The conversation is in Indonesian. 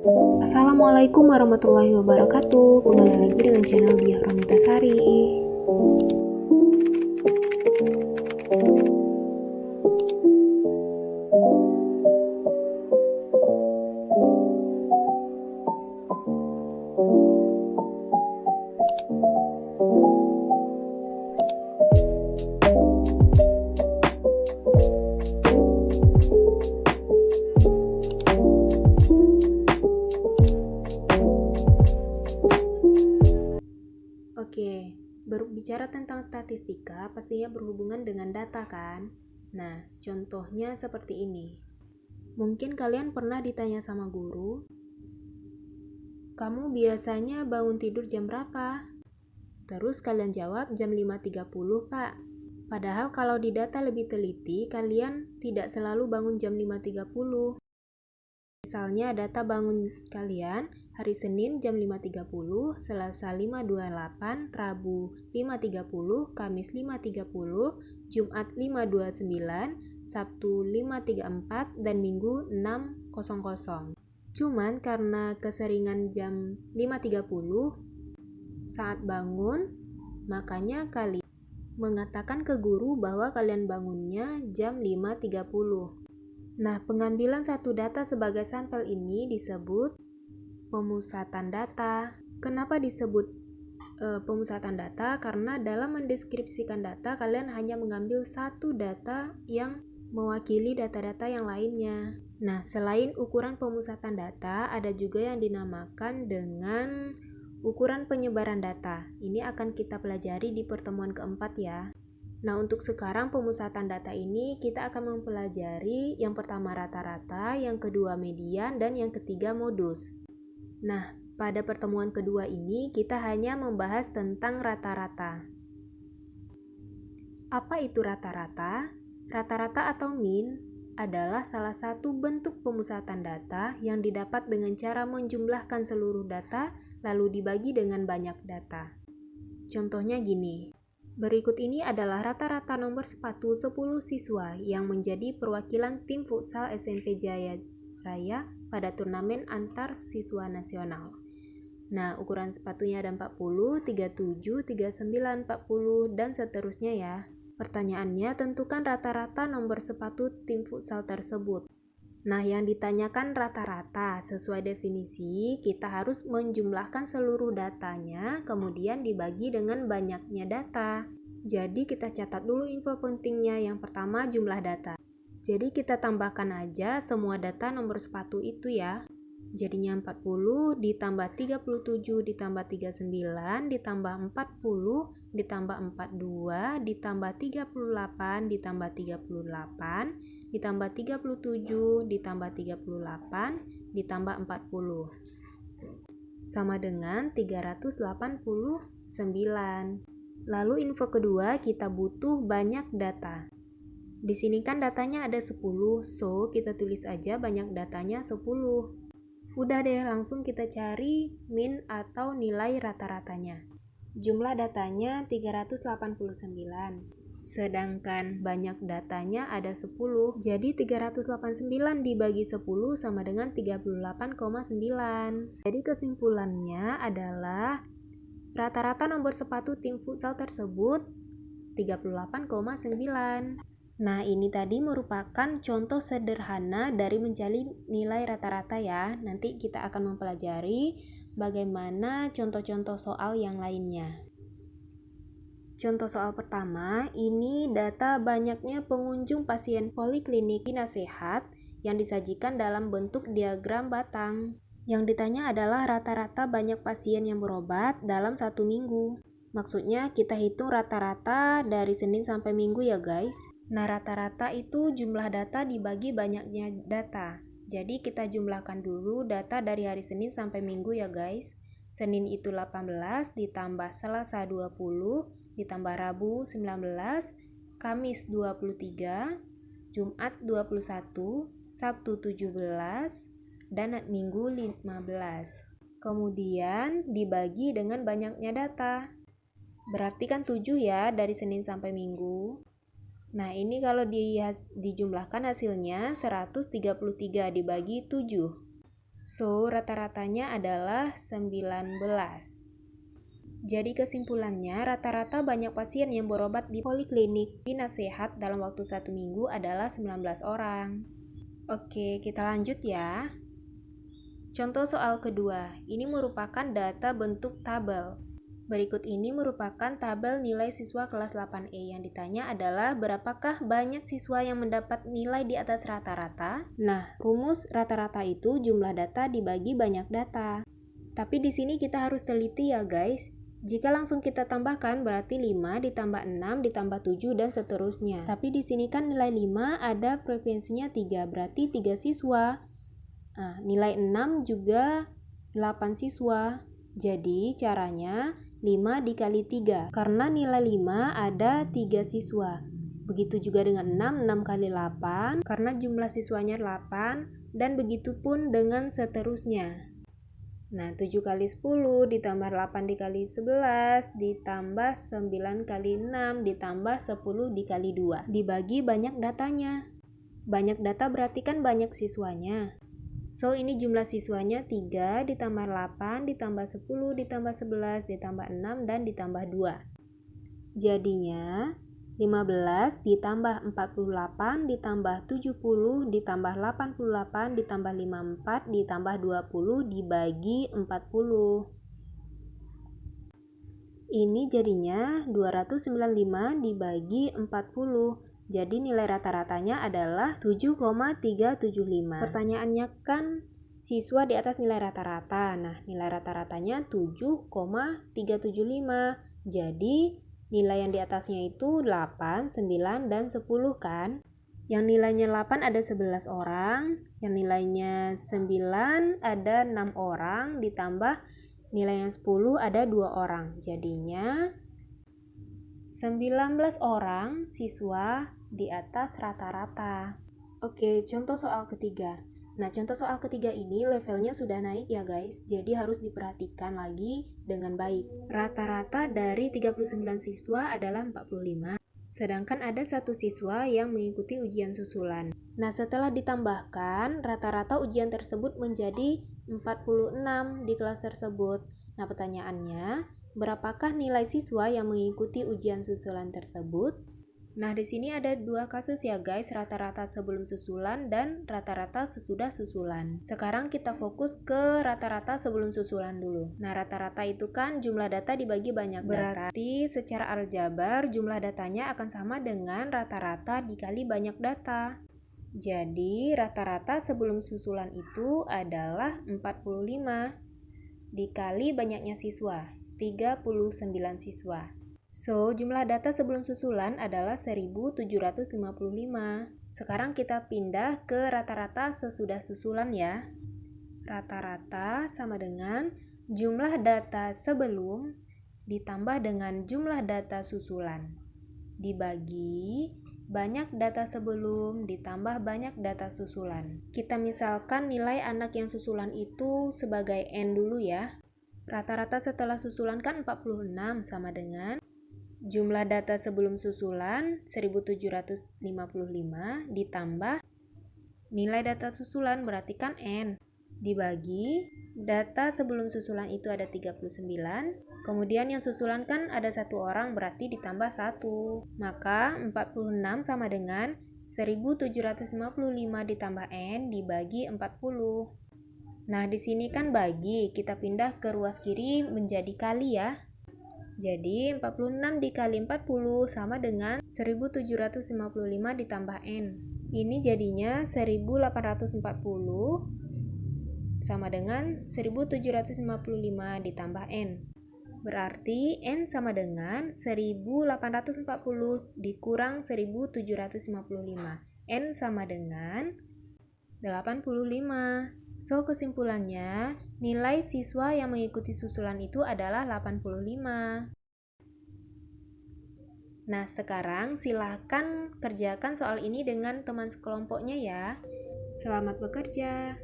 Assalamualaikum warahmatullahi wabarakatuh. Kembali lagi dengan channel Diah Romitasari. Oke, berbicara tentang statistika pastinya berhubungan dengan data kan? Nah, contohnya seperti ini. Mungkin kalian pernah ditanya sama guru, "Kamu biasanya bangun tidur jam berapa?" Terus kalian jawab jam 5.30, Pak. Padahal kalau di data lebih teliti, kalian tidak selalu bangun jam 5.30. Misalnya data bangun kalian hari Senin jam 5.30, Selasa 5.28, Rabu 5.30, Kamis 5.30, Jumat 5.29, Sabtu 5.34, dan Minggu 6.00. Cuman karena keseringan jam 5.30 saat bangun, makanya kalian mengatakan ke guru bahwa kalian bangunnya jam 5.30. Nah, pengambilan satu data sebagai sampel ini disebut pemusatan data. Kenapa disebut pemusatan data? Karena dalam mendeskripsikan data, kalian hanya mengambil satu data yang mewakili data-data yang lainnya. Nah, selain ukuran pemusatan data, ada juga yang dinamakan dengan ukuran penyebaran data. Ini akan kita pelajari di pertemuan keempat ya. Nah, untuk sekarang pemusatan data ini kita akan mempelajari yang pertama rata-rata, yang kedua median, dan yang ketiga modus. Nah, pada pertemuan kedua ini kita hanya membahas tentang rata-rata. Apa itu rata-rata? Rata-rata atau mean adalah salah satu bentuk pemusatan data yang didapat dengan cara menjumlahkan seluruh data lalu dibagi dengan banyak data. Contohnya gini. Berikut ini adalah rata-rata nomor sepatu 10 siswa yang menjadi perwakilan tim futsal SMP Jaya Raya pada turnamen antar siswa nasional. Nah, ukuran sepatunya ada 40, 37, 39, 40, dan seterusnya ya. Pertanyaannya, tentukan rata-rata nomor sepatu tim futsal tersebut. Nah, yang ditanyakan rata-rata sesuai definisi, kita harus menjumlahkan seluruh datanya, kemudian dibagi dengan banyaknya data. Jadi kita catat dulu info pentingnya. Yang pertama, jumlah data. Jadi kita tambahkan aja semua data nomor sepatu itu ya. Jadinya 40 ditambah 37 ditambah 39 ditambah 40 ditambah 42 ditambah 38 ditambah 38 ditambah 37 ditambah 38 ditambah 40 sama dengan 389. Lalu info kedua, kita butuh banyak data. Di sini kan datanya ada 10, so kita tulis aja banyak datanya 10. Udah deh, langsung kita cari min atau nilai rata-ratanya. Jumlah datanya 389. Sedangkan banyak datanya ada 10. Jadi 389 dibagi 10 sama dengan 38,9. Jadi kesimpulannya adalah rata-rata nomor sepatu tim futsal tersebut 38,9. Nah, ini tadi merupakan contoh sederhana dari mencari nilai rata-rata ya. Nanti kita akan mempelajari bagaimana contoh-contoh soal yang lainnya. Contoh soal pertama, ini data banyaknya pengunjung pasien poliklinik Bina Sehat yang disajikan dalam bentuk diagram batang. Yang ditanya adalah rata-rata banyak pasien yang berobat dalam 1 minggu. Maksudnya kita hitung rata-rata dari Senin sampai Minggu ya guys. Nah, rata-rata itu jumlah data dibagi banyaknya data. Jadi kita jumlahkan dulu data dari hari Senin sampai Minggu ya guys. Senin itu 18 ditambah Selasa 20 ditambah Rabu 19, Kamis 23, Jumat 21, Sabtu 17, dan Minggu 15. Kemudian dibagi dengan banyaknya data. Berarti kan 7 ya dari Senin sampai Minggu. Nah, ini kalau dijumlahkan hasilnya 133 dibagi 7. So, rata-ratanya adalah 19. Jadi kesimpulannya, rata-rata banyak pasien yang berobat di poliklinik Bina Sehat dalam waktu 1 minggu adalah 19 orang. Oke, kita lanjut ya. Contoh soal kedua, ini merupakan data bentuk tabel. Berikut ini merupakan tabel nilai siswa kelas 8E. Yang ditanya adalah berapakah banyak siswa yang mendapat nilai di atas rata-rata? Nah, rumus rata-rata itu jumlah data dibagi banyak data. Tapi di sini kita harus teliti ya guys. Jika langsung kita tambahkan berarti 5 ditambah 6 ditambah 7 dan seterusnya. Tapi di sini kan nilai 5 ada frekuensinya 3, berarti 3 siswa. Nah, nilai 6 juga 8 siswa. Jadi caranya 5 dikali 3. Karena nilai 5 ada 3 siswa. Begitu juga dengan 6 kali 8 karena jumlah siswanya 8 dan begitu pun dengan seterusnya. Nah, 7 kali 10 ditambah 8 dikali 11 ditambah 9 kali 6 ditambah 10 dikali 2. Dibagi banyak datanya. Banyak data berarti kan banyak siswanya. So, ini jumlah siswanya 3 ditambah 8 ditambah 10 ditambah 11 ditambah 6 dan ditambah 2. Jadinya 15 ditambah 48 ditambah 70 ditambah 88 ditambah 54 ditambah 20 dibagi 40. Ini jadinya 295 dibagi 40. Jadi nilai rata-ratanya adalah 7,375. Pertanyaannya kan siswa di atas nilai rata-rata. Nah, nilai rata-ratanya 7,375. Jadi nilai yang di atasnya itu 8, 9, dan 10 kan? Yang nilainya 8 ada 11 orang, yang nilainya 9 ada 6 orang, ditambah nilai yang 10 ada 2 orang. Jadinya 19 orang siswa di atas rata-rata. Oke, contoh soal ketiga. Nah, contoh soal ketiga ini levelnya sudah naik ya guys, jadi harus diperhatikan lagi dengan baik. Rata-rata dari 39 siswa adalah 45, sedangkan ada 1 siswa yang mengikuti ujian susulan. Nah, setelah ditambahkan, rata-rata ujian tersebut menjadi 46 di kelas tersebut. Nah, pertanyaannya, berapakah nilai siswa yang mengikuti ujian susulan tersebut? Nah, di sini ada 2 kasus ya guys, rata-rata sebelum susulan dan rata-rata sesudah susulan. Sekarang kita fokus ke rata-rata sebelum susulan dulu. Nah, rata-rata itu kan jumlah data dibagi banyak data. Berarti secara aljabar jumlah datanya akan sama dengan rata-rata dikali banyak data. Jadi, rata-rata sebelum susulan itu adalah 45 dikali banyaknya siswa, 39 siswa. So, jumlah data sebelum susulan adalah 1755. Sekarang kita pindah ke rata-rata sesudah susulan ya. Rata-rata sama dengan jumlah data sebelum ditambah dengan jumlah data susulan dibagi banyak data sebelum ditambah banyak data susulan. Kita misalkan nilai anak yang susulan itu sebagai N dulu ya. Rata-rata setelah susulan kan 46 sama dengan jumlah data sebelum susulan 1755 ditambah nilai data susulan berarti kan N dibagi data sebelum susulan itu ada 39, kemudian yang susulan kan ada 1 orang berarti ditambah 1. Maka 46 sama dengan 1755 ditambah N dibagi 40. Nah, di sini kan bagi, kita pindah ke ruas kiri menjadi kali ya. Jadi 46 dikali 40 sama dengan 1755 ditambah N. Ini jadinya 1840 sama dengan 1755 ditambah N. Berarti N sama dengan 1840 dikurang 1755. N sama dengan 85. So, kesimpulannya, nilai siswa yang mengikuti susulan itu adalah 85. Nah, sekarang silahkan kerjakan soal ini dengan teman sekelompoknya ya. Selamat bekerja.